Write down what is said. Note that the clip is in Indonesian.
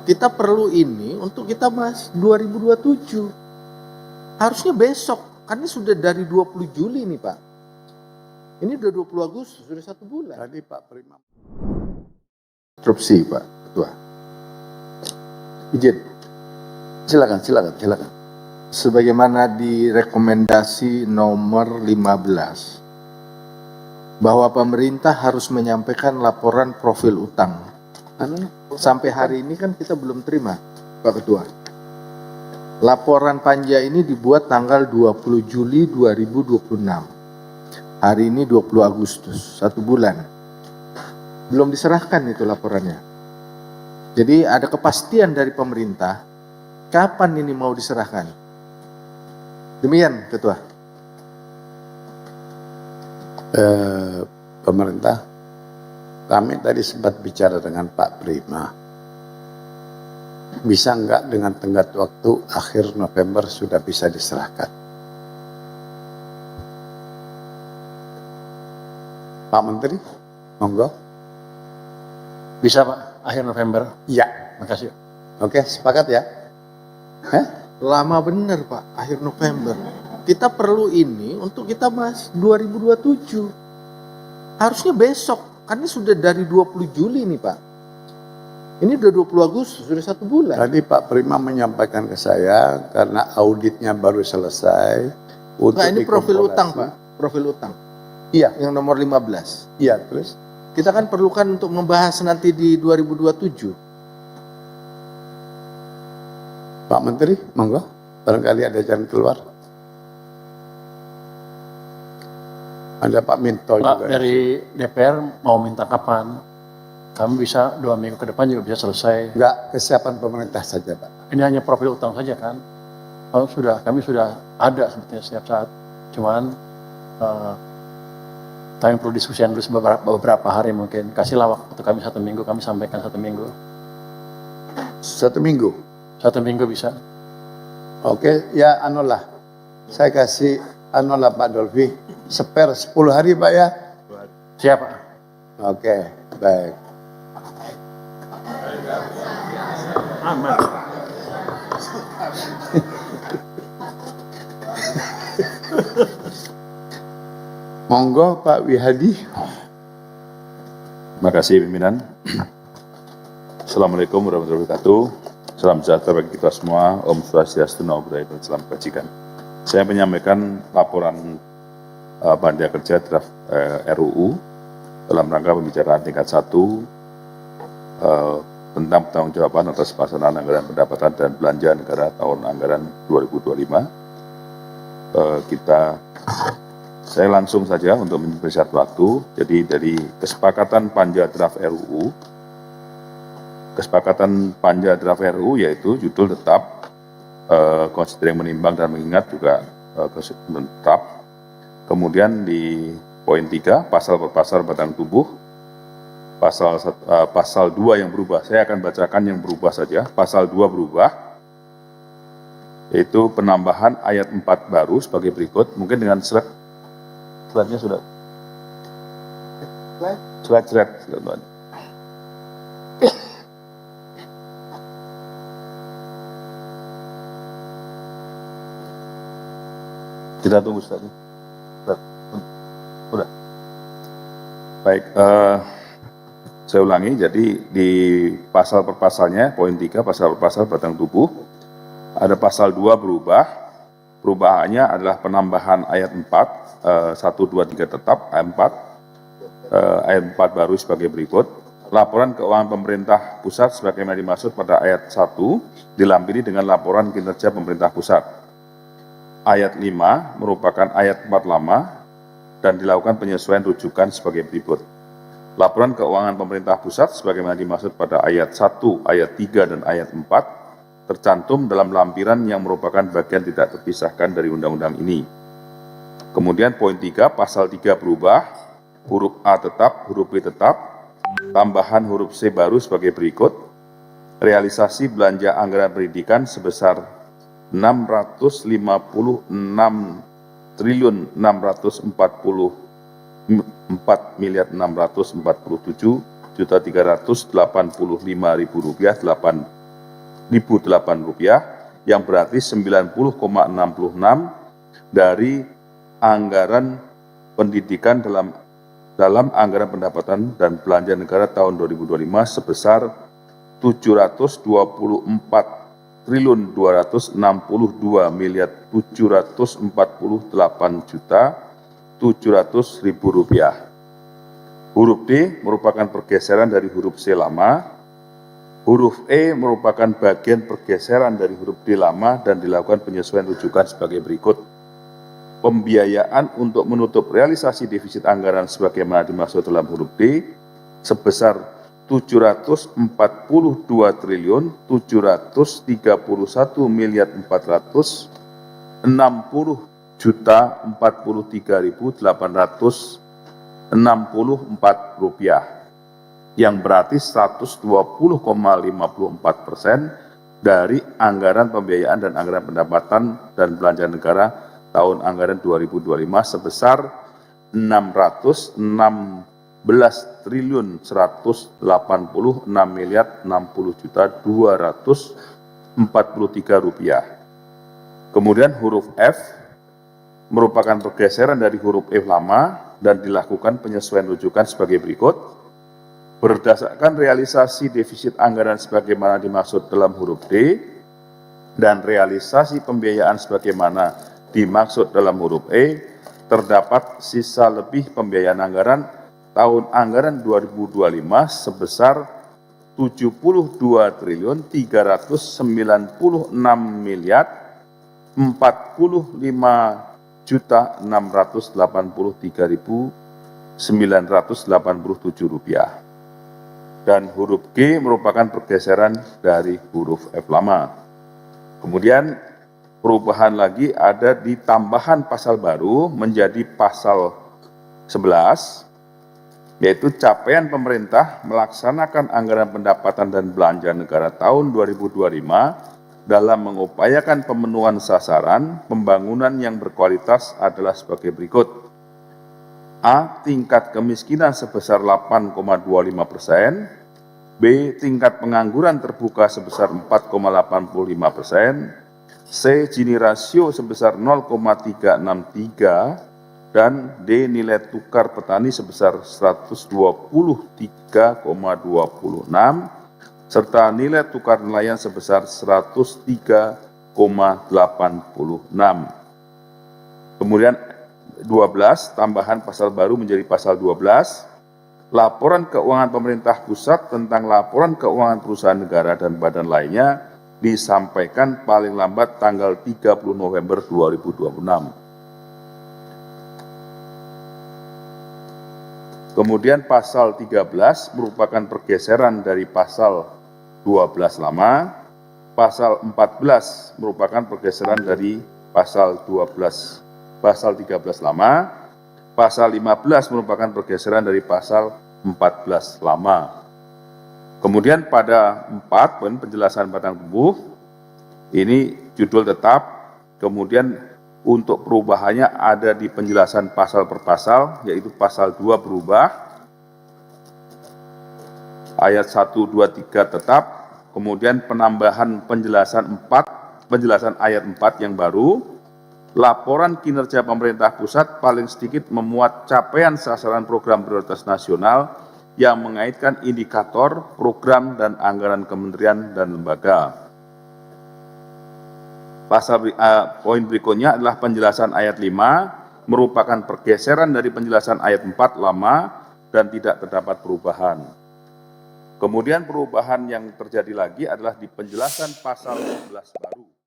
kita perlu ini untuk kita bahas 2027. Harusnya besok, karena sudah dari 20 Juli nih Pak. Ini udah 20 Agustus, sudah 1 bulan. Tadi Pak Prima. Interupsi Pak Ketua. Izin. Silakan. Sebagaimana direkomendasi nomor 15, bahwa pemerintah harus menyampaikan laporan profil utang. Sampai hari ini kan kita belum terima, Pak Ketua. Laporan panja ini dibuat tanggal 20 Juli 2026. Hari ini 20 Agustus, 1 bulan. Belum diserahkan itu laporannya. Jadi ada kepastian dari pemerintah, kapan ini mau diserahkan? Demikian, Ketua. Pemerintah, kami tadi sempat bicara dengan Pak Prima. Bisa enggak dengan tenggat waktu akhir November sudah bisa diserahkan? Pak Menteri, monggo. Bisa Pak, akhir November. Ya. Makasih. Oke, sepakat ya? Lama bener Pak, akhir November. Kita perlu ini untuk kita bahas 2027. Harusnya besok, karena sudah dari 20 Juli nih Pak. Ini udah 20 Agustus, sudah 1 bulan. Tadi Pak Prima menyampaikan ke saya karena auditnya baru selesai. Untuk Ini profil dikompilasi. utang Pak, profil utang. Iya. Yang nomor 15. Iya, terus? Kita kan perlukan untuk membahas nanti di 2027. Pak Menteri, monggo. Barangkali ada jalan keluar. Ada Pak Minto Pak, juga. dari DPR mau minta kapan? Kami bisa 2 minggu ke depan juga bisa selesai. Enggak, kesiapan pemerintah saja Pak. Ini hanya profil utang saja kan? Kalau kami sudah ada sebetulnya setiap saat. Cuman kami perlu diskusikan dulu beberapa hari mungkin. Kasihlah waktu kami 1 minggu, kami sampaikan 1 minggu. 1 minggu? 1 minggu bisa. Oke, ya anulah. Saya kasih anulah Pak Dolfi. Spare 10 hari Pak ya? Siap Pak. Oke, baik. Aman. Monggo Pak Wihadi. Terima kasih pimpinan. Assalamualaikum warahmatullahi wabarakatuh. Salam sejahtera bagi kita semua. Om Swastiastu, Namo Buddhaya, dan salam kebajikan. Saya menyampaikan laporan panja kerja draft RUU dalam rangka pembicaraan tingkat 1 tentang pertanggungjawaban atas pelaksanaan anggaran pendapatan dan belanja negara tahun anggaran 2025. Saya langsung saja untuk mempersingkat waktu. Jadi dari kesepakatan panja draft RUU, yaitu judul tetap, considering menimbang dan mengingat juga tetap. Kemudian di poin 3, pasal per pasal batang tubuh, pasal 2 yang berubah. Saya akan bacakan yang berubah saja. Pasal 2 berubah, yaitu penambahan ayat 4 baru sebagai berikut. Mungkin dengan slide-nya sudah. Slide. Kita tunggu slide-nya. Udah. Baik, saya ulangi. Jadi di pasal per pasalnya, poin 3, pasal per pasal batang tubuh, ada pasal 2 berubah. Perubahannya adalah penambahan ayat 4, 1, 2, 3 tetap, ayat 4 baru sebagai berikut. Laporan keuangan pemerintah pusat sebagaimana dimaksud pada ayat 1 dilampiri dengan laporan kinerja pemerintah pusat. Ayat 5 merupakan ayat 4 lama dan dilakukan penyesuaian rujukan sebagai berikut. Laporan keuangan pemerintah pusat sebagaimana dimaksud pada ayat 1, ayat 3, dan ayat 4 tercantum dalam lampiran yang merupakan bagian tidak terpisahkan dari undang-undang ini. Kemudian poin 3, pasal 3 berubah, huruf A tetap, huruf B tetap, tambahan huruf C baru sebagai berikut. Realisasi belanja anggaran pendidikan sebesar 655.644.647.385.000 rupiah 8 rupiah, yang berarti 90,66 dari anggaran pendidikan dalam anggaran pendapatan dan belanja negara tahun 2025 sebesar 724.262.748.700.000 rupiah. Huruf D merupakan pergeseran dari huruf C lama. Huruf E merupakan bagian pergeseran dari huruf D lama dan dilakukan penyesuaian rujukan sebagai berikut. Pembiayaan untuk menutup realisasi defisit anggaran sebagaimana dimaksud dalam huruf D sebesar 744.200.440.864 rupiah, yang berarti 120,54% dari anggaran pembiayaan dan anggaran pendapatan dan belanja negara tahun anggaran 2025 sebesar 616.360.60.243 rupiah. Kemudian huruf F merupakan pergeseran dari huruf F lama dan dilakukan penyesuaian rujukan sebagai berikut. Berdasarkan realisasi defisit anggaran sebagaimana dimaksud dalam huruf D dan realisasi pembiayaan sebagaimana dimaksud dalam huruf E, terdapat sisa lebih pembiayaan anggaran tahun anggaran 2025 sebesar 72.396.683.987 rupiah. Dan huruf G merupakan pergeseran dari huruf F lama. Kemudian perubahan lagi ada di tambahan pasal baru menjadi pasal 11, yaitu capaian pemerintah melaksanakan anggaran pendapatan dan belanja negara tahun 2025 dalam mengupayakan pemenuhan sasaran pembangunan yang berkualitas adalah sebagai berikut. A. Tingkat kemiskinan sebesar 8,25%. B. Tingkat pengangguran terbuka sebesar 4,85%. C. Gini rasio sebesar 0,363. Dan D. Nilai tukar petani sebesar 123,26. Serta nilai tukar nelayan sebesar 103,86. Kemudian 12, tambahan pasal baru menjadi pasal 12, laporan keuangan pemerintah pusat tentang laporan keuangan perusahaan negara dan badan lainnya disampaikan paling lambat tanggal 30 November 2026. Kemudian pasal 13 merupakan pergeseran dari pasal 12 lama, pasal 14 merupakan pergeseran dari pasal 13 lama, pasal 15 merupakan pergeseran dari pasal 14 lama. Kemudian pada 4 penjelasan batang tubuh, ini judul tetap, kemudian untuk perubahannya ada di penjelasan pasal per pasal, yaitu pasal 2 berubah, ayat 1, 2, 3 tetap, kemudian penambahan penjelasan ayat 4 yang baru. Laporan kinerja pemerintah pusat paling sedikit memuat capaian sasaran program prioritas nasional yang mengaitkan indikator, program, dan anggaran kementerian dan lembaga. Poin berikutnya adalah penjelasan ayat 5, merupakan pergeseran dari penjelasan ayat 4 lama dan tidak terdapat perubahan. Kemudian perubahan yang terjadi lagi adalah di penjelasan pasal 11 baru.